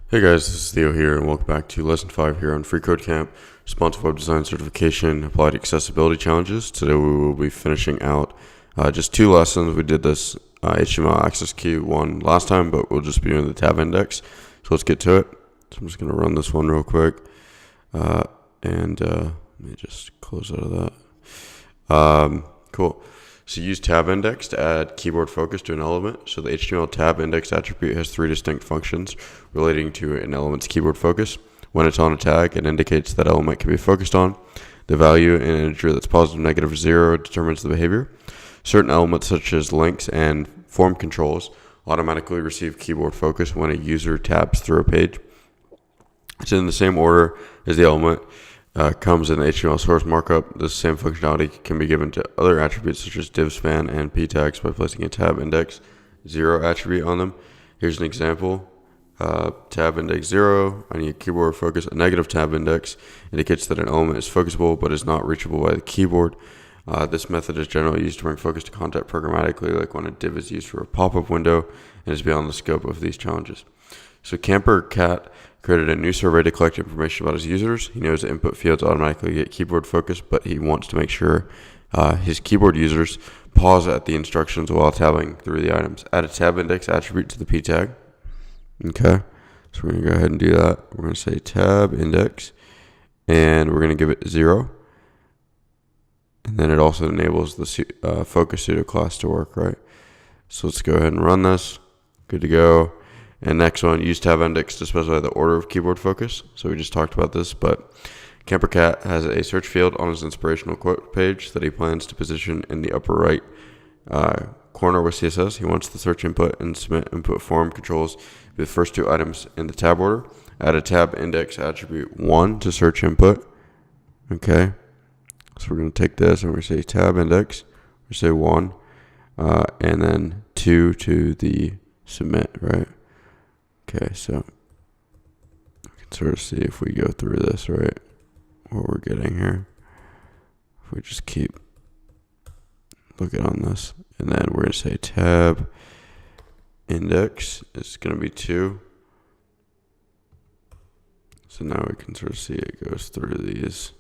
Hey guys, this is Theo here, and welcome back to Lesson 5 here on FreeCodeCamp, Responsive Web Design Certification Applied Accessibility Challenges. Today we will be finishing out just two lessons. We did this HTML access key one last time, but we'll just be doing the tab index. So let's get to it. So I'm just going to run this one real quick, and let me just close out of that. Cool. So use tab index to add keyboard focus to an element. So the HTML tab index attribute has three distinct functions relating to an element's keyboard focus. When it's on a tag, it indicates that element can be focused on. The value in an integer that's positive, negative, or 0 determines the behavior. Certain elements such as links and form controls automatically receive keyboard focus when a user tabs through a page. It's in the same order as the element comes in the HTML source markup. This same functionality can be given to other attributes such as div span and p tags by placing a tab index 0 attribute on them. Here's an example. Tab index 0, I need keyboard focus. A negative tab index indicates that an element is focusable but is not reachable by the keyboard. This method is generally used to bring focus to content programmatically, like when a div is used for a pop-up window and is beyond the scope of these challenges. So Camper Cat created a new survey to collect information about his users. He knows that input fields automatically get keyboard focus, but he wants to make sure his keyboard users pause at the instructions while tabbing through the items. Add a tab index attribute to the p tag. Okay, so we're going to go ahead and do that. We're going to say tab index, and we're going to give it 0. And then it also enables the focus pseudo class to work, right? So let's go ahead and run this. Good to go. And next one, use tab index to specify the order of keyboard focus. So we just talked about this, but Camper Cat has a search field on his inspirational quote page that he plans to position in the upper right corner with CSS. He wants the search input and submit input form controls be the first two items in the tab order. Add a tab index attribute 1 to search input. Okay, so we're going to take this and we're going to say tab index. We say 1, and then 2 to the submit, right? Okay, so we can sort of see if we go through this, right, what we're getting here. If we just keep looking on this, and then we're going to say tab index is going to be 2. So now we can sort of see it goes through these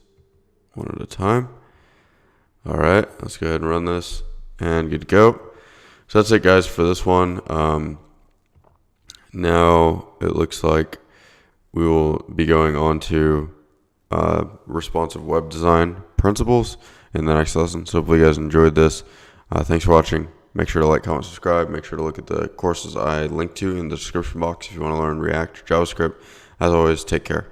one at a time. All right, let's go ahead and run this, and good to go. So that's it, guys, for this one. Now it looks like we will be going on to responsive web design principles in the next lesson. So hopefully you guys enjoyed this. Thanks for watching. Make sure to like, comment, subscribe. Make sure to look at the courses I linked to in the description box if you want to learn React or JavaScript. As always, take care.